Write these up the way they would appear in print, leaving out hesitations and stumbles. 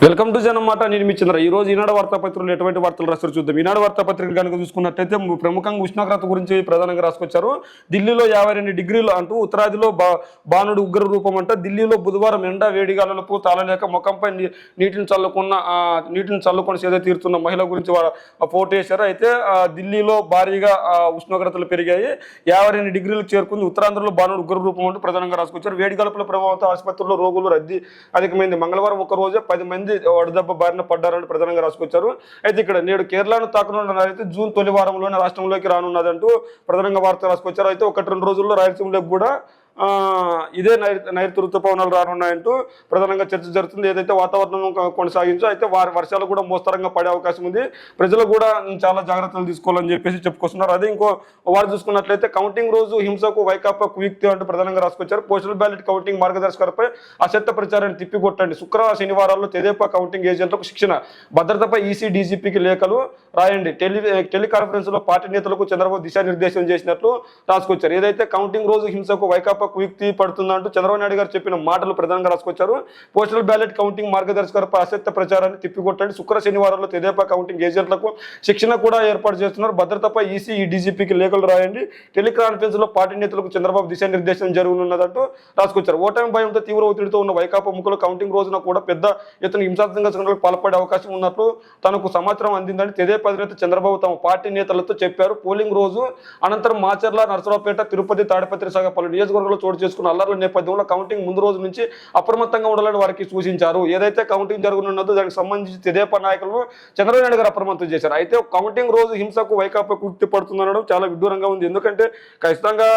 Welcome to జనమాట. నేను మీ చంద్ర. ఈ రోజు ఈనాడు వార్తాపత్రికలు ఎటువంటి వార్తలు రాస్తారు చూద్దాం. ఈనాడు వార్తాపత్రికలు కనుక చూసుకున్నట్లయితే ప్రముఖంగా ఉష్ణోగ్రత గురించి ప్రధానంగా రాసుకొచ్చారు. ఢిల్లీలో 52 డిగ్రీలు అంటూ ఉత్తరాదిలో బాణుడు ఉగ్ర రూపం అంట. ఢిల్లీలో బుధవారం ఎండ వేడిగాలపు తాళలేక ముఖంపై నీటిని చల్లుకొని సేద తీరుతున్న మహిళ గురించి ఫోటో వేశారు. అయితే ఢిల్లీలో భారీగా ఉష్ణోగ్రతలు పెరిగాయి. 52 డిగ్రీలకు చేరుకుంది. ఉత్తరాంధ్రలో బాణుడు ఉగ్ర రూపం అంటూ ప్రధానంగా రాసుకొచ్చారు. వేడిగాలపుల ప్రభావంతో ఆసుపత్రుల్లో రోగులు రద్దీ అధికమైంది. మంగళవారం ఒక రోజే 10 మంది వడదెబ్బ బారిన పడ్డారని ప్రధానంగా రాసుకొచ్చారు. అయితే ఇక్కడ నేడు కేరళను తాకనున్న అయితే జూన్ తొలి వారంలోనే రాష్ట్రంలోకి రానున్నదంటూ ప్రధానంగా వార్త రాసుకొచ్చారు. అయితే 1-2 రోజుల్లో రాయలసీమలోకి కూడా ఇదే నైరుతి ఋతుపవనాలు రానున్నాయంటూ ప్రధానంగా చర్చ జరుగుతుంది. ఏదైతే వాతావరణం కొనసాగించో అయితే వర్షాలు కూడా మోస్తరంగా పడే అవకాశం ఉంది. ప్రజలు కూడా చాలా జాగ్రత్తలు తీసుకోవాలని చెప్పేసి చెప్పుకొస్తున్నారు. అదే ఇంకో వారు చూసుకున్నట్లయితే కౌంటింగ్ రోజు హింసకు వైకాపా కుయుక్తి అంటూ ప్రధానంగా రాసుకొచ్చారు. పోస్టల్ బ్యాలెట్ కౌంటింగ్ మార్గదర్శకాలపై అసత్య ప్రచారాన్ని తిప్పికొట్టండి. శుక్రవారం శనివారాల్లో తెదేపా కౌంటింగ్ ఏజెంట్లకు శిక్షణ, భద్రతపై ఈసీ డీజీపీకి లేఖలు రాయండి. టెలికాన్ఫరెన్స్ లో పార్టీ నేతలకు చంద్రబాబు దిశానిర్దేశం చేసినట్లు రాసుకొచ్చారు. ఏదైతే కౌంటింగ్ రోజు హింసకు వైకాపా కుయుక్తి పడుతుందంటూ చంద్రబాబు నాయుడు గారు చెప్పిన మాటలు ప్రధానంగా రాసుకొచ్చారు. పోస్టల్ బ్యాలెట్ కౌంటింగ్ మార్గదర్శకాలపై అసత్య ప్రచారాన్ని తిప్పికొట్టండి. శుక్ర శనివారంలో తెదేపా కౌంటింగ్ ఏజెంట్లకు శిక్షణ కూడా ఏర్పాటు చేస్తున్నారు. భద్రతపై ఈసీ డీజీపీకి లేఖలు రాయండి. టెలికాన్ఫరెన్స్ లో పార్టీ నేతలకు చంద్రబాబు దిశానిర్దేశం జరగనున్నదంటూ రాసుకొచ్చారు. ఓటమి భయంతో తీవ్ర ఒత్తిడితో ఉన్న వైకాపా ముఖ్యులు కౌంటింగ్ రోజున కూడా పెద్ద ఎత్తున హింసాత్మక సంఘటనలకు పాల్పడే అవకాశం ఉన్నట్లు తనకు సమాచారం అందిందని తెదేపా అధినేత చంద్రబాబు తమ పార్టీ నేతలతో చెప్పారు. పోలింగ్ రోజు అనంతరం మాచర్ల, నరసరావుపేట, తిరుపతి, తాడిపత్రి సహా పలు నియోజకవర్గాల్లో చోటు చేసుకున్న అల్లర్ల నేపథ్యంలో కౌంటింగ్ ముందు రోజు నుంచి అప్రమత్తంగా ఉండాలని వారికి సూచించారు. ఏదైతే కౌంటింగ్ జరగనున్నదో దానికి సంబంధించి తెదేపా నాయకులను చంద్రబాబు నాయుడు గారు అప్రమత్తం చేశారు. అయితే కౌంటింగ్ రోజు హింసకు వైకాపా కుయుక్తి పడుతుందనడం చాలా విడ్డూరంగా ఉంది. ఎందుకంటే ఖచ్చితంగా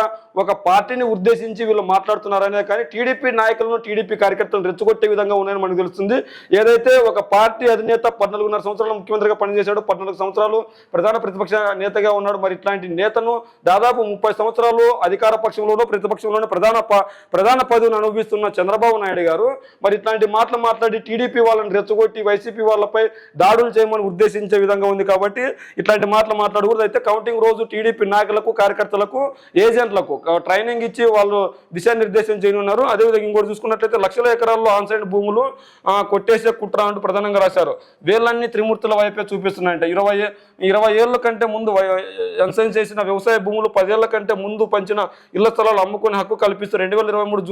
ఒక పార్టీని ఉద్దేశించి వీళ్ళు మాట్లాడుతున్నారనే కానీ టీడీపీ నాయకులను, టీడీపీ కార్యకర్తలను రెచ్చగొట్టే విధంగా ఉన్నాయని మనకు తెలుస్తుంది. ఏదైతే ఒక పార్టీ అధినేత 14.5 సంవత్సరాలు ముఖ్యమంత్రిగా పనిచేశాడు, 14 సంవత్సరాలు ప్రధాన ప్రతిపక్ష నేతగా ఉన్నాడు. మరి ఇట్లాంటి నేతను దాదాపు 30 సంవత్సరాలు అధికార పక్షంలోనూ ప్రతిపక్షంలోనూ ప్రధాన పదవిని అనుభవిస్తున్న చంద్రబాబు నాయుడు గారు మరి ఇట్లాంటి మాటలు మాట్లాడి టీడీపీ వాళ్ళని రెచ్చగొట్టి వైసీపీ వాళ్ళపై దాడులు చేయమని ఉద్దేశించే విధంగా ఉంది. కాబట్టి ఇట్లాంటి మాటలు మాట్లాడకూడదు. అయితే కౌంటింగ్ రోజు టీడీపీ నాయకులకు, కార్యకర్తలకు, ఏజెంట్లకు ట్రైనింగ్ ఇచ్చి వాళ్ళు దిశానిర్దేశం చేయనున్నారు. అదేవిధంగా ఇంకోటి చూసుకున్నట్లయితే లక్షల ఎకరాల్లో ఆన్సైడ్ భూములు కొట్టేసే కుట్ర అంటూ ప్రధానంగా రాశారు. వేళ్ళన్నీ త్రిమూర్తుల వైపే చూపిస్తున్నాయంట. 20 ఏళ్ల కంటే ముందు ఎన్సైన్ చేసిన వ్యవసాయ భూములు 10 ఏళ్ల కంటే ముందు పంచిన ఇళ్ల స్థలాలు అమ్ముకునే హక్కు కల్పిస్తూ 2023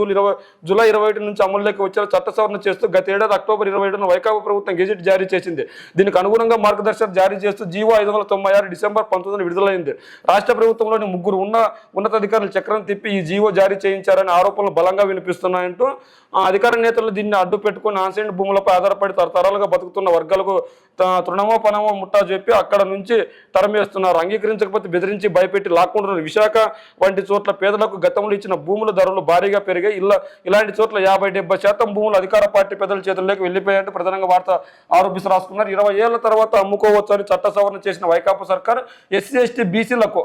జూలై 21 నుంచి అమల్లోకి వచ్చే చట్ట సవరణ చేస్తూ గత ఏడాది అక్టోబర్ 27న వైకాపా ప్రభుత్వం గెజెట్ జారీ చేసింది. దీనికి అనుగుణంగా మార్గదర్శకాలు జారీ చేస్తూ జీవో 596 డిసెంబర్ 19 విడుదలైంది. రాష్ట్ర ప్రభుత్వంలోని 3 ఉన్నతాధికారులు చక్రం తిప్పి ఈ జీవో జారీ చేయించారని ఆరోపణలు బలంగా వినిపిస్తున్నాయంటూ అధికార నేతలు దీన్ని అడ్డు పెట్టుకుని ఆన్సైడ్ భూములపై ఆధారపడి తరతరాలుగా బతుకుతున్న వర్గాలకు తృణమో పనమో ముట్టా చెప్పి అక్కడ నుంచి తరమేస్తున్నారు. అంగీకరించకపోతే బెదిరించి భయపెట్టి లాక్కుంటున్నారు. విశాఖ వంటి చోట్ల పేదలకు గతంలో ఇచ్చిన భూముల ధరలు భారీగా పెరిగాయి. ఇలాంటి చోట్ల 50-70% భూములు అధికార పార్టీ పెద్దల చేతుల్లోకి వెళ్ళిపోయాయంటూ ప్రధానంగా వార్త ఆరోపిస్తూ రాసుకున్నారు. 20 ఏళ్ల తర్వాత అమ్ముకోవచ్చు అని చట్ట సవరణ చేసిన వైకాపా సర్కార్ ఎస్సీ, ఎస్టీ, బీసీలకు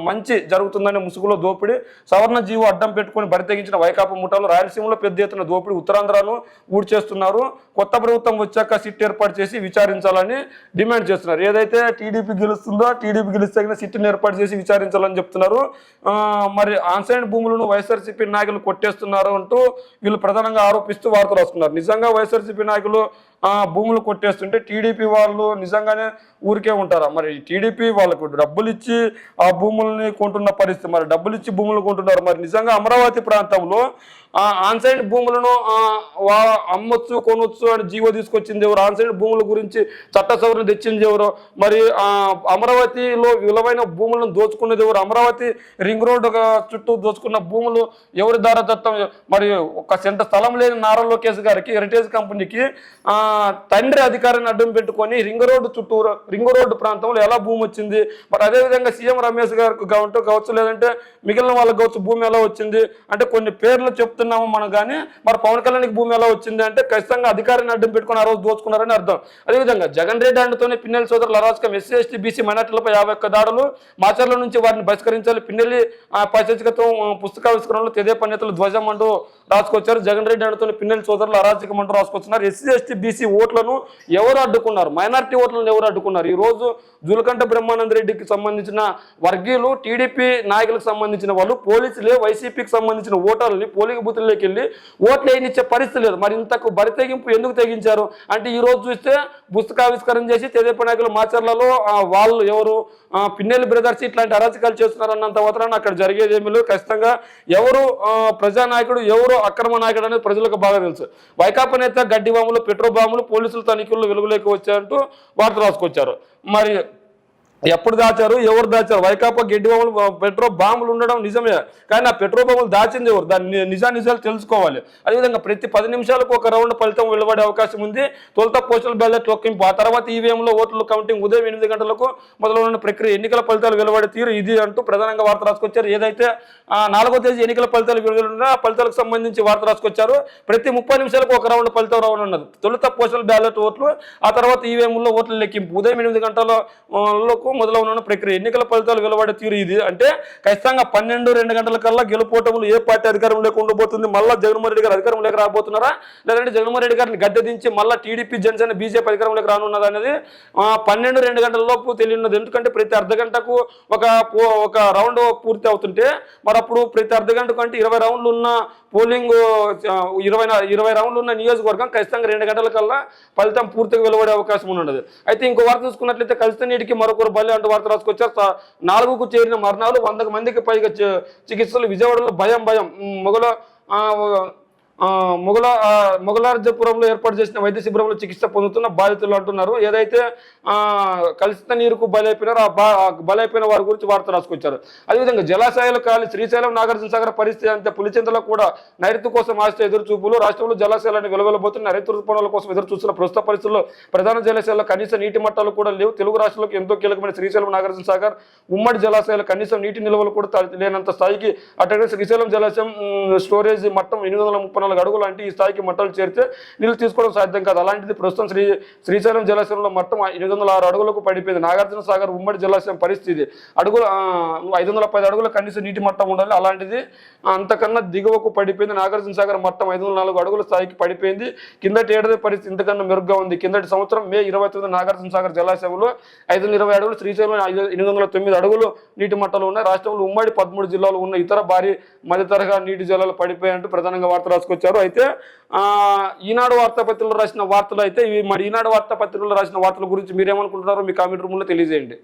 మంచి జరుగుతుందనే ముసుగులో దోపిడీ సవరణ జీవో అడ్డం పెట్టుకుని బరితెగించిన వైకాపా ముఠాలు రాయలసీమలో పెద్ద ఎత్తున దోపిడీ, ఉత్తరాంధ్రను ఊడ్చేస్తున్నారు. కొత్త ప్రభుత్వం వచ్చాక సిట్ ఏర్పాటు చేసి విచారించాలని డిమాండ్ చేస్తున్నారు. ఏదైతే టీడీపీ గెలుస్తుందో టీడీపీ గెలిస్తే సిట్ని ఏర్పాటు చేసి విచారించాలని చెప్తున్నారు. మరి ఆన్సైడ్ భూములను వైఎస్ఆర్సీపీ నాయకులు కొట్టేస్తున్నారు అంటూ వీళ్ళు ప్రధానంగా ఆరోపిస్తూ వార్తలు వస్తున్నారు. నిజంగా వైఎస్ఆర్సీపీ నాయకులు భూములు కొట్టేస్తుంటే టీడీపీ వాళ్ళు నిజంగానే ఊరికే ఉంటారా? మరి టీడీపీ వాళ్ళకు డబ్బులు ఇచ్చి ఆ భూముల్ని కొంటున్న పరిస్థితి, మరి డబ్బులు ఇచ్చి భూములు కొంటున్నారు. మరి నిజంగా అమరావతి ప్రాంతంలో ఆన్సైడ్ భూములను అమ్మొచ్చు, కొనొచ్చు అని జీవో తీసుకొచ్చింది ఎవరు? ఆన్సైడ్ భూముల గురించి చట్ట సవరణ తెచ్చింది ఎవరు? మరి అమరావతిలో విలువైన భూములను దోచుకున్నది ఎవరు? అమరావతి రింగ్ రోడ్డు చుట్టూ దోచుకున్న భూములు ఎవరి దారదత్తం? మరి ఒక సెంట స్థలం లేని నారా లోకేష్ గారికి హెరిటేజ్ కంపెనీకి తండ్రి అధికారాన్ని అడ్డం పెట్టుకొని రింగ్ రోడ్డు ప్రాంతంలో ఎలా భూమి వచ్చింది? మరి అదేవిధంగా సీఎం రమేష్ గారికి కావచ్చు, లేదంటే మిగిలిన వాళ్ళకి కావచ్చు భూమి ఎలా వచ్చింది అంటే కొన్ని పేర్లు చెప్తున్నాము మనం. కానీ మరి పవన్ కళ్యాణ్కి భూమి ఎలా వచ్చింది అంటే ఖచ్చితంగా అధికారాన్ని అడ్డం పెట్టుకుని ఆ రోజు దోచుకున్నారని అర్థం. అదేవిధంగా జగన్ రెడ్డి అండుతోనే పిన్నెల్లి సోదరుల అరాచకం, ఎస్సీ, ఎస్టీ, బీసీ మైనార్టీలపై 51 దాడులు, మాచర్ల నుంచి వారిని బహిష్కరించాలి, పిన్నెల్లి పైశాచికత్వం పుస్తకావిష్కరణలో తెదేపా నేతలు ధ్వజం అంటూ రాసుకొచ్చారు. జగన్ రెడ్డి అండుతోనే పిన్నెల్లి సోదరులు అరాచకం అంటూ రాసుకొచ్చున్నారు. ఎస్సీ, ఎస్టీ, బీసీ బీసీ ఓట్లను ఎవరు అడ్డుకున్నారు, మైనారిటీ ఓట్లను ఎవరు అడ్డుకున్నారు? ఈరోజు జులకంట బ్రహ్మానంద రెడ్డికి సంబంధించిన వర్గీయులు, టీడీపీ నాయకులకు సంబంధించిన వాళ్ళు, పోలీసులే వైసీపీకి సంబంధించిన ఓటర్లని పోలింగ్ బూతుల్లోకి వెళ్ళి ఓట్లు వేయనిచ్చే పరిస్థితి లేదు. మరి ఇంతకు బరి తెగింపు ఎందుకు తెగించారు అంటే, ఈ రోజు చూస్తే పుస్తకావిష్కరణ చేసి తెదేపా నాయకులు మాచర్లలో వాళ్ళు ఎవరు పిన్నెల్లి బ్రదర్స్ ఇట్లాంటి అరాచకాలు చేస్తున్నారు అన్నంత మాత్రాన అక్కడ జరిగేది ఏమీ లేదు. ఖచ్చితంగా ఎవరు ప్రజానాయకుడు, ఎవరు అక్రమ నాయకుడు అనేది ప్రజలకు బాగా తెలుసు. వైకాపా నేత గడ్డి బాంబులు, పెట్రోల్ బాంబులు పోలీసుల తనిఖీల్లో వెలుగులోకి వచ్చాయంటూ వార్త రాసుకొచ్చారు. మరి ఎప్పుడు దాచారు, ఎవరు దాచారు? వైకాపా గడ్డి బాంబులు, పెట్రోల్ బాంబులు ఉండడం నిజమే, కానీ ఆ పెట్రోల్ బాంబులు దాచింది ఎవరు? దాని నిజాలు తెలుసుకోవాలి. అదేవిధంగా ప్రతి 10 నిమిషాలకు ఒక రౌండ్ ఫలితం వెలువడే అవకాశం ఉంది. తొలుత పోస్టల్ బ్యాలెట్ లెక్కింపు, ఆ తర్వాత ఈవీఎంలో ఓట్ల కౌంటింగ్ ఉదయం 8 గంటలకు మొదలైన ప్రక్రియ. ఎన్నికల ఫలితాలు వెలువడే తీరు ఇది అంటూ ప్రధానంగా వార్త రాసుకొచ్చారు. ఏదైతే 4వ తేదీ ఎన్నికల ఫలితాలు వెలువడినా ఆ ఫలితాలకు సంబంధించి వార్త రాసుకొచ్చారు. ప్రతి 30 నిమిషాలకు ఒక రౌండ్ ఫలితం రానున్నది. తొలుత పోస్టల్ బ్యాలెట్ ఓట్లు, ఆ తర్వాత ఈవీఎంలో ఓట్ల లెక్కింపు ఉదయం 8 గంటలకు మొదలవున్న ప్రక్రియ. ఎన్నికల ఫలితాలు వెలువడే తీరు ఇది అంటే ఖచ్చితంగా 12-2 గంటల కల్లా గెలుపోటములు ఏ పార్టీ అధికారంలోకి ఉండబోతుంది? మళ్ళా జగన్మోహన్ రెడ్డి గారు అధికారంలోకి రాబోతున్నారా, లేదంటే జగన్మోహన్ రెడ్డి గారిని గద్దె దించి మళ్ళీ టీడీపీ, జనసేన, బీజేపీ అధికారంలోకి రానున్నది అనేది 12-2 గంటల లోపు తెలియన్నది. ఎందుకంటే ప్రతి అర్ధ గంటకు ఒక రౌండ్ పూర్తి అవుతుంటే, మరి అప్పుడు ప్రతి అర్ధ గంటకు అంటే 20 రౌండ్లు ఉన్న పోలింగ్, 20 రౌండ్లు ఉన్న నియోజకవర్గం ఖచ్చితంగా 2 గంటల కల్లా ఫలితం పూర్తిగా వెలువడే అవకాశం ఉన్నది. అయితే ఇంకో వార్త చూసుకున్నట్లయితే కలిసి నీటికి మరొకరు బలి అంటూ వార్త రాసుకొచ్చారు. 4కు చేరిన మరణాలు, 100 మందికి పైగా చికిత్సలు. విజయవాడలో భయం. మొగలార్జపురంలో ఏర్పాటు చేసిన వైద్య శిబిరంలో చికిత్స పొందుతున్న బాధితులు అంటున్నారు. ఏదైతే కలుషిత నీరుకు బలైపోయినారో ఆ బలైపోయిన వారి గురించి వార్త రాసుకొచ్చారు. అదేవిధంగా జలాశయాలు ఖాళీ, శ్రీశైలం, నాగార్జున సాగర్ పరిస్థితి అంతే. పులిచింతలో కూడా నైరుతి కోసం ఆస్తి ఎదురు చూపులు. రాష్ట్రంలో జలాశయాలను వెలువెలబోతున్న నైరుతి రుతుపవనాల కోసం ఎదురు చూస్తున్న ప్రస్తుత పరిస్థితుల్లో ప్రధాన జలాశయాల్లో కనీస నీటి మట్టాలు కూడా లేవు. తెలుగు రాష్ట్రాలకు ఎంతో కీలకమైన శ్రీశైలం, నాగార్జున సాగర్ ఉమ్మడి జలాశయాలు కనీసం నీటి నిల్వలు కూడా లేనంత స్థాయికి అటు శ్రీశైలం జలాశయం స్టోరేజ్ మట్టం 834 అడుగులు అంటే ఈ స్థాయికి మట్టాలు చేరితే నీళ్లు తీసుకోవడం సాధ్యం కాదు. అలాంటిది ప్రస్తుతం శ్రీశైలం జలాశయంలో మట్టం 806 అడుగులకు పడిపోయింది. నాగార్జున సాగర్ ఉమ్మడి జలాశయం పరిస్థితి 510 అడుగుల కనీస నీటి మట్టం ఉండాలి. అలాంటిది అంతకన్నా దిగువకు పడిపోయింది. నాగార్జున సాగర్ మట్టం 504 అడుగుల స్థాయికి పడిపోయింది. కిందటి ఏడాది పరిస్థితి ఇంతకన్నా మెరుగ్గా ఉంది. కిందటి సంవత్సరం మే 29 నాగార్జున సాగర్ జలాశయంలో 520 అడుగులు, శ్రీశైలం 809 అడుగులు నీటి మట్టాలు ఉన్నాయి. రాష్ట్రంలో ఉమ్మడి 13 జిల్లాలు ఉన్న ఇతర భారీ మధ్య తరహా నీటి జలాలు పడిపోయాయంటూ ప్రధానంగా వార్త రాసుకొచ్చారు. అయితే ఈనాడు వార్తాపత్రికలో రాసిన వార్తలు అయితే ఇవి. మరి ఈనాడు వార్తాపత్రికలో రాసిన వార్తల గురించి మీరేమనుకుంటున్నారో మీ కామెంట్ రూమ్లో తెలియజేయండి.